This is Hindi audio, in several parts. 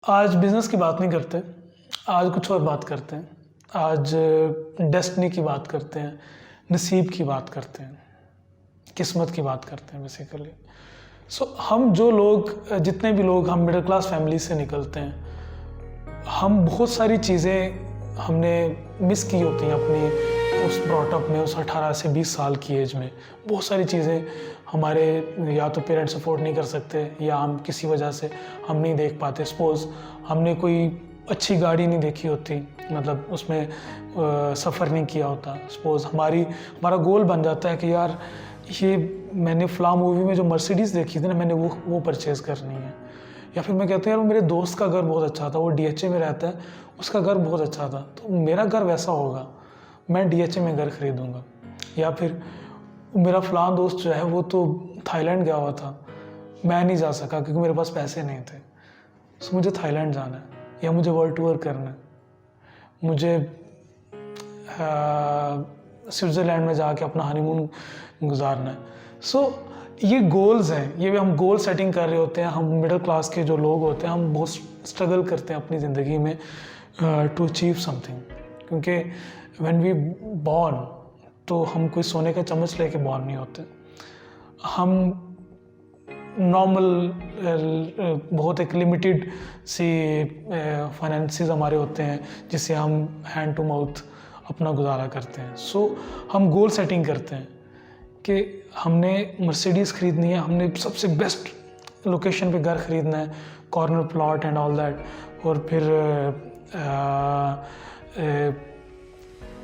आज बिज़नेस की बात नहीं करते, आज कुछ और बात करते हैं। आज डेस्टिनी की बात करते हैं, नसीब की बात करते हैं, किस्मत की बात करते हैं बेसिकली। हम जो लोग जितने भी लोग हम मिडिल क्लास फैमिली से निकलते हैं, हम बहुत सारी चीज़ें हमने मिस की होती हैं अपनी उस ब्रॉटअप में, उस 18 से 20 साल की एज में। बहुत सारी चीज़ें हमारे या तो पेरेंट्स अफोर्ड नहीं कर सकते या हम किसी वजह से हम नहीं देख पाते। सपोज़ हमने कोई अच्छी गाड़ी नहीं देखी होती, मतलब उसमें सफ़र नहीं किया होता। सपोज़ हमारा गोल बन जाता है कि यार ये मैंने फ़लाँ मूवी में जो मर्सिडीज़ देखी थी ना, मैंने वो परचेज़ करनी है। या फिर मैं कहता हूँ यार मेरे दोस्त का घर बहुत अच्छा था, वो डीएचए में रहता है, उसका घर बहुत अच्छा था, तो मेरा घर वैसा होगा, मैं डीएचए में घर खरीदूँगा। या फिर मेरा फ़लाँ दोस्त जो है वो तो थाईलैंड गया हुआ था, मैं नहीं जा सका क्योंकि मेरे पास पैसे नहीं थे। सो मुझे थाईलैंड जाना है या मुझे वर्ल्ड टूर करना है, मुझे स्विट्ज़रलैंड में जाके अपना हनीमून गुजारना है। ये गोल्स हैं, ये भी हम गोल सेटिंग कर रहे होते हैं। हम मिडिल क्लास के जो लोग होते हैं, हम बहुत स्ट्रगल करते हैं अपनी ज़िंदगी में टू अचीव समथिंग, क्योंकि व्हेन वी बॉर्न तो हम कोई सोने का चम्मच लेके बॉर्न नहीं होते। हम नॉर्मल बहुत एक लिमिटेड सी फाइनेंसेस हमारे होते हैं जिससे हम हैंड टू माउथ अपना गुजारा करते हैं। हम गोल सेटिंग करते हैं कि हमने मर्सिडीज़ ख़रीदनी है, हमने सबसे बेस्ट लोकेशन पे घर ख़रीदना है, corner plot and all that, और फिर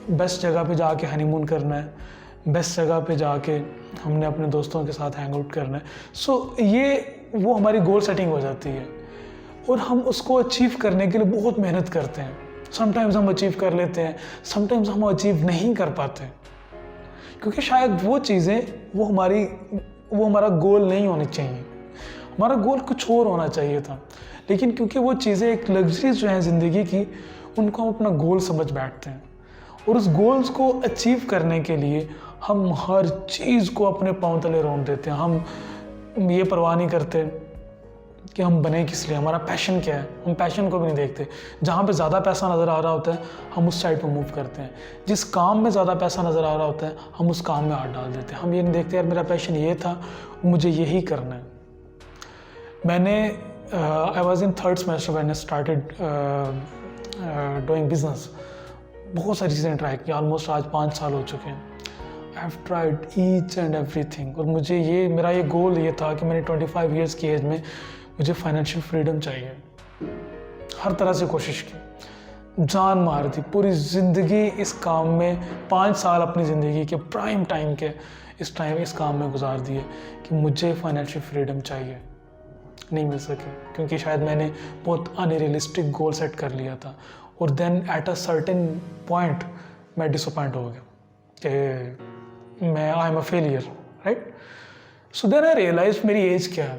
बेस्ट जगह पे जाके हनीमून करना है, बेस्ट जगह पे जाके हमने अपने दोस्तों के साथ हैंग आउट करना है। ये वो हमारी गोल सेटिंग हो जाती है और हम उसको अचीव करने के लिए बहुत मेहनत करते हैं। समटाइम्स हम अचीव कर लेते हैं, समटाइम्स हम अचीव नहीं कर पाते, क्योंकि शायद वो चीज़ें वो हमारा गोल नहीं होनी चाहिए। हमारा गोल कुछ और होना चाहिए था, लेकिन क्योंकि वो चीज़ें एक लग्जरीज जो हैं ज़िंदगी की, उनको हम अपना गोल समझ बैठते हैं और उस गोल्स को अचीव करने के लिए हम हर चीज़ को अपने पांव तले रौंद देते हैं। हम ये परवाह नहीं करते कि हम बने किस लिए, हमारा पैशन क्या है, हम पैशन को भी नहीं देखते। जहाँ पे ज़्यादा पैसा नज़र आ रहा होता है हम उस साइड पर मूव करते हैं, जिस काम में ज़्यादा पैसा नज़र आ रहा होता है हम उस काम में हाथ डाल देते हैं। हम ये नहीं देखते यार मेरा पैशन ये था, मुझे यही करना है। I was in 3rd semester when I started doing business. बहुत सारी चीज़ें ट्राई की, ऑलमोस्ट आज 5 साल हो चुके हैं। I have tried each and everything, और मेरा ये गोल ये था कि मैंने 25 ईयर्स की एज में मुझे फाइनेंशियल फ्रीडम चाहिए। हर तरह से कोशिश की, जान मार दी, पूरी ज़िंदगी इस काम में, 5 साल अपनी ज़िंदगी के प्राइम टाइम के इस काम में गुजार दिए कि मुझे फाइनेंशियल फ्रीडम चाहिए। नहीं मिल सके क्योंकि शायद मैंने बहुत अनरियलिस्टिक गोल सेट कर लिया था, और then at a certain point मैं डिसअपॉइंट हो गया कि I am a failure, right. So then I realise मेरी एज क्या है,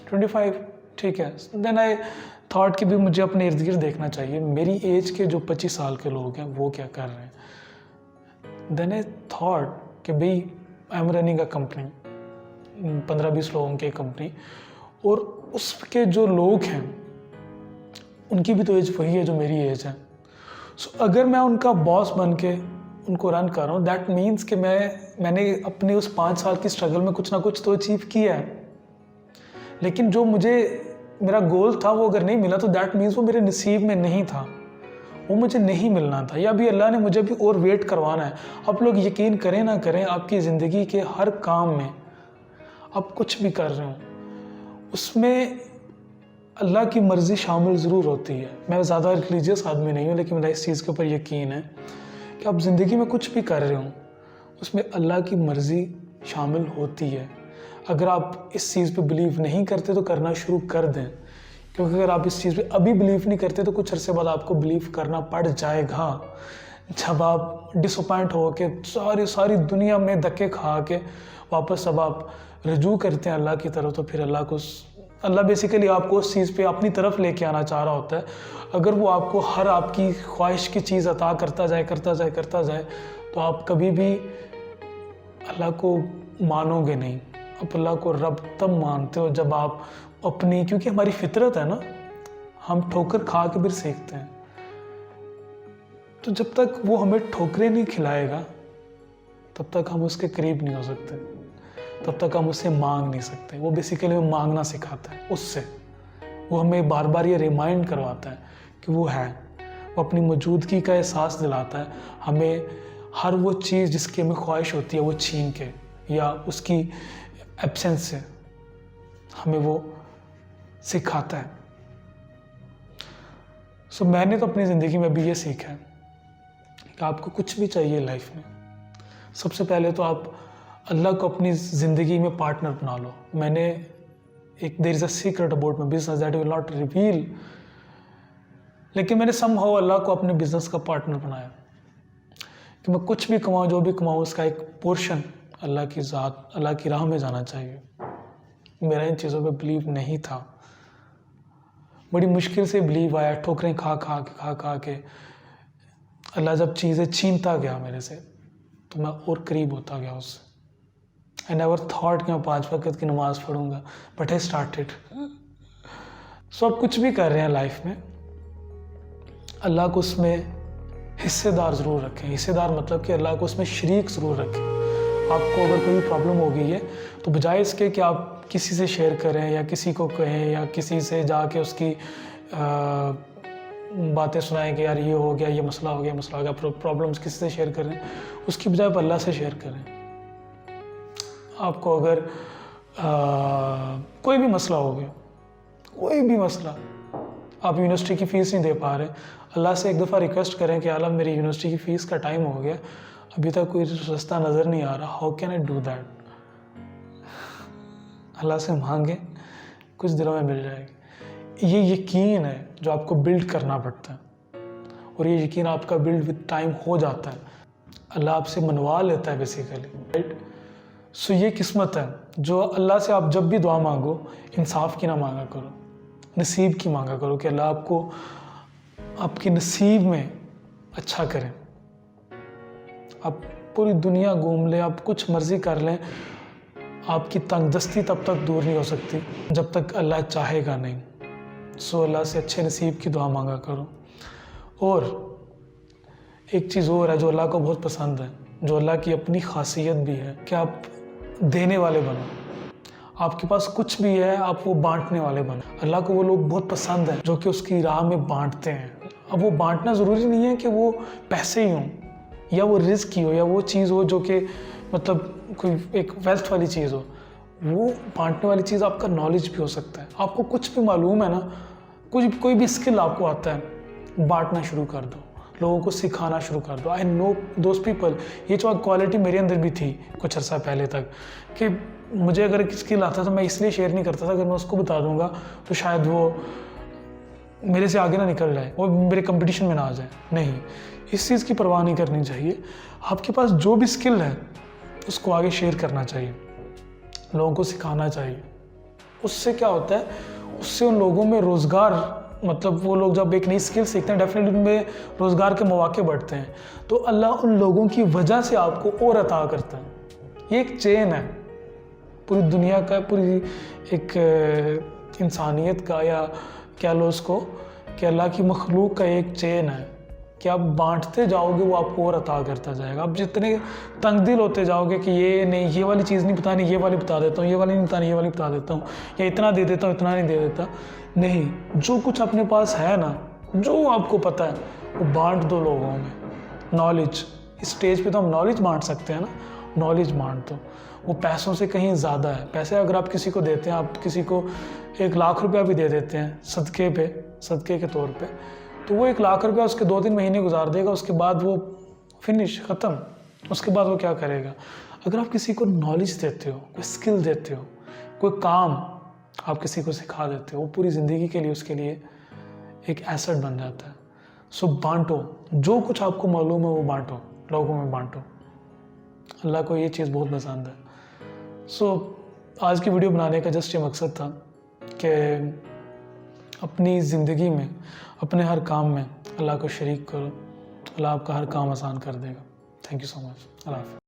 25, ठीक है। देन आई थॉट कि भी मुझे अपने इर्द गिर्द देखना चाहिए, मेरी एज के जो 25 साल के लोग हैं वो क्या कर रहे हैं। देन आई थॉट कि भाई I am running a company, 15-20 लोगों की कंपनी, और उसके जो लोग हैं उनकी भी तो एज वही है जो मेरी एज है। अगर मैं उनका बॉस बन के उनको रन कर रहा हूँ, दैट मीन्स कि मैंने अपने उस 5 साल की स्ट्रगल में कुछ ना कुछ तो अचीव किया है। लेकिन जो मेरा गोल था वो अगर नहीं मिला तो दैट मीन्स वो मेरे नसीब में नहीं था, वो मुझे नहीं मिलना था, या अभी अल्लाह ने मुझे भी और वेट करवाना है। आप लोग यकीन करें ना करें, आपकी ज़िंदगी के हर काम में आप कुछ भी कर रहे हो उसमें अल्लाह की मर्ज़ी शामिल ज़रूर होती है। मैं ज़्यादा रिलीजियस आदमी नहीं हूँ, लेकिन मेरा इस चीज़ के ऊपर यकीन है कि आप ज़िंदगी में कुछ भी कर रहे हो उसमें अल्लाह की मर्ज़ी शामिल होती है। अगर आप इस चीज़ पे बिलीव नहीं करते तो करना शुरू कर दें, क्योंकि अगर आप इस चीज़ पे अभी बिलीव नहीं करते तो कुछ अरसे बाद आपको बिलीव करना पड़ जाएगा। जब आप डिसअपॉइंट हो के सारी दुनिया में धक्के खा के वापस जब आप रजू करते हैं अल्लाह की तरफ, तो फिर अल्लाह बेसिकली आपको उस चीज़ पे अपनी तरफ लेके आना चाह रहा होता है। अगर वो आपको हर आपकी ख्वाहिश की चीज़ अता करता जाए तो आप कभी भी अल्लाह को मानोगे नहीं। आप अल्लाह को रब तब मानते हो जब आप अपनी, क्योंकि हमारी फितरत है ना, हम ठोकर खा के भी सीखते हैं। तो जब तक वो हमें ठोकरें नहीं खिलाएगा तब तक हम उसके करीब नहीं हो सकते, तब तक हम उससे मांग नहीं सकते। वो बेसिकली हमें मांगना सिखाता है उससे। वो हमें बार बार ये रिमाइंड करवाता है कि वो है, वो अपनी मौजूदगी का एहसास दिलाता है हमें। हर वो चीज़ जिसकी हमें ख्वाहिश होती है वो छीन के या उसकी एब्सेंस से हमें वो सिखाता है। सो मैंने तो अपनी ज़िंदगी में भी ये सीखा है कि आपको कुछ भी चाहिए लाइफ में, सबसे पहले तो आप अल्लाह को अपनी ज़िंदगी में पार्टनर बना लो। मैंने एक there is a secret about my business that will not reveal, लेकिन मैंने समहाउ अल्लाह को अपने बिजनेस का पार्टनर बनाया कि मैं कुछ भी कमाऊँ, जो भी कमाऊँ, उसका एक पोर्शन अल्लाह की ज़ात, अल्लाह की राह में जाना चाहिए। मेरा इन चीज़ों पे बिलीव नहीं था, बड़ी मुश्किल से बिलीव आया, ठोकरें खा के अल्लाह जब चीज़ें छीनता गया मेरे से तो मैं और करीब होता गया उससे। आई नेवर थॉट कि मैं 5 वक्त की नमाज़ पढ़ूंगा, बट आई स्टार्टेड। सो आप कुछ भी कर रहे हैं लाइफ में, अल्लाह को उसमें हिस्सेदार ज़रूर रखें। हिस्सेदार मतलब कि अल्लाह को उसमें शरीक ज़रूर रखें। आपको अगर कोई प्रॉब्लम हो गई है तो बजाय इसके कि आप किसी से शेयर करें या किसी को कहें या किसी से जाके उसकी बातें सुनाएं कि यार ये हो गया, ये मसला हो गया, प्रॉब्लम्स किसी से शेयर करें, उसकी बजाय आप अल्लाह से शेयर करें। आपको अगर कोई भी मसला हो गया, कोई भी मसला, आप यूनिवर्सिटी की फ़ीस नहीं दे पा रहे, अल्लाह से एक दफ़ा रिक्वेस्ट करें कि अल्लाह मेरी यूनिवर्सिटी की फ़ीस का टाइम हो गया, अभी तक कोई रास्ता नज़र नहीं आ रहा, how can I do that. अल्लाह से मांगे, कुछ दिनों में मिल जाएगी। ये यकीन है जो आपको बिल्ड करना पड़ता है, और ये यकीन आपका बिल्ड विद टाइम हो जाता है। अल्लाह आपसे मनवा लेता है बेसिकली, राइट। सो ये किस्मत है जो अल्लाह से आप जब भी दुआ मांगो, इंसाफ की ना मांगा करो, नसीब की मांगा करो कि अल्लाह आपको आपके नसीब में अच्छा करें। आप पूरी दुनिया घूम लें, आप कुछ मर्ज़ी कर लें, आपकी तंगदस्ती तब तक दूर नहीं हो सकती जब तक अल्लाह चाहेगा नहीं। सो अल्लाह से अच्छे नसीब की दुआ मांगा करो। और एक चीज़ और है जो अल्लाह को बहुत पसंद है, जो अल्लाह की अपनी खासियत भी है, कि आप देने वाले बनो। आपके पास कुछ भी है, आप वो बांटने वाले बनो। अल्लाह को वो लोग बहुत पसंद हैं जो कि उसकी राह में बांटते हैं। अब वो बांटना ज़रूरी नहीं है कि वो पैसे ही हों या वो रिस्क ही हो या वो चीज़ हो जो कि मतलब कोई एक वेल्थ वाली चीज़ हो। वो बांटने वाली चीज़ आपका नॉलेज भी हो सकता है। आपको कुछ भी मालूम है ना, कोई भी स्किल आपको आता है, बांटना शुरू कर दो, लोगों को सिखाना शुरू कर दो। I know those people. ये जो क्वालिटी मेरे अंदर भी थी कुछ अर्सा पहले तक, कि मुझे अगर एक स्किल आता था मैं इसलिए शेयर नहीं करता था, अगर मैं उसको बता दूंगा तो शायद वो मेरे से आगे ना निकल जाए, वो मेरे कंपटीशन में ना आ जाए। नहीं, इस चीज़ की परवाह नहीं करनी चाहिए। आपके पास जो भी स्किल है उसको आगे शेयर करना चाहिए, लोगों को सिखाना चाहिए। उससे क्या होता है, उससे उन लोगों में रोज़गार, मतलब वो लोग जब एक नई स्किल सीखते हैं डेफिनेटली उनमें रोज़गार के मौके बढ़ते हैं। तो अल्लाह उन लोगों की वजह से आपको और अता करता है। ये एक चेन है पूरी दुनिया का, पूरी एक इंसानियत का, या क्या लो उसको, कि अल्लाह की मखलूक का एक चेन है कि आप बांटते जाओगे वो आपको और अता करता जाएगा। आप जितने तंग दिल होते जाओगे कि ये नहीं, ये वाली चीज़ नहीं बतानी, ये वाली बता देता हूँ, ये वाली नहीं बतानी, ये वाली बता देता हूँ, या इतना दे देता हूँ, इतना नहीं दे देता, नहीं, जो कुछ अपने पास है ना, जो आपको पता है वो बांट दो लोगों में। नॉलेज, इस स्टेज पे तो हम नॉलेज बांट सकते हैं ना, नॉलेज बांट दो। वो पैसों से कहीं ज़्यादा है। पैसे अगर आप किसी को देते हैं, आप किसी को 1 लाख रुपया भी दे देते हैं सदक़े के तौर पे, तो वो 1 लाख रुपया उसके 2-3 महीने गुजार देगा, उसके बाद वो फिनिश, ख़त्म। उसके बाद वो क्या करेगा। अगर आप किसी को नॉलेज देते हो, कोई स्किल देते हो, कोई काम आप किसी को सिखा देते हो, वो पूरी ज़िंदगी के लिए उसके लिए एक एसेट बन जाता है। सो बांटो, जो कुछ आपको मालूम है वो बांटो, लोगों में बांटो। अल्लाह को ये चीज़ बहुत पसंद है। सो आज की वीडियो बनाने का जस्ट ये मकसद था कि अपनी ज़िंदगी में, अपने हर काम में अल्लाह को शरीक करो, अल्लाह आपका हर काम आसान कर देगा। Thank you so much. अल्लाह हाफ़िज़।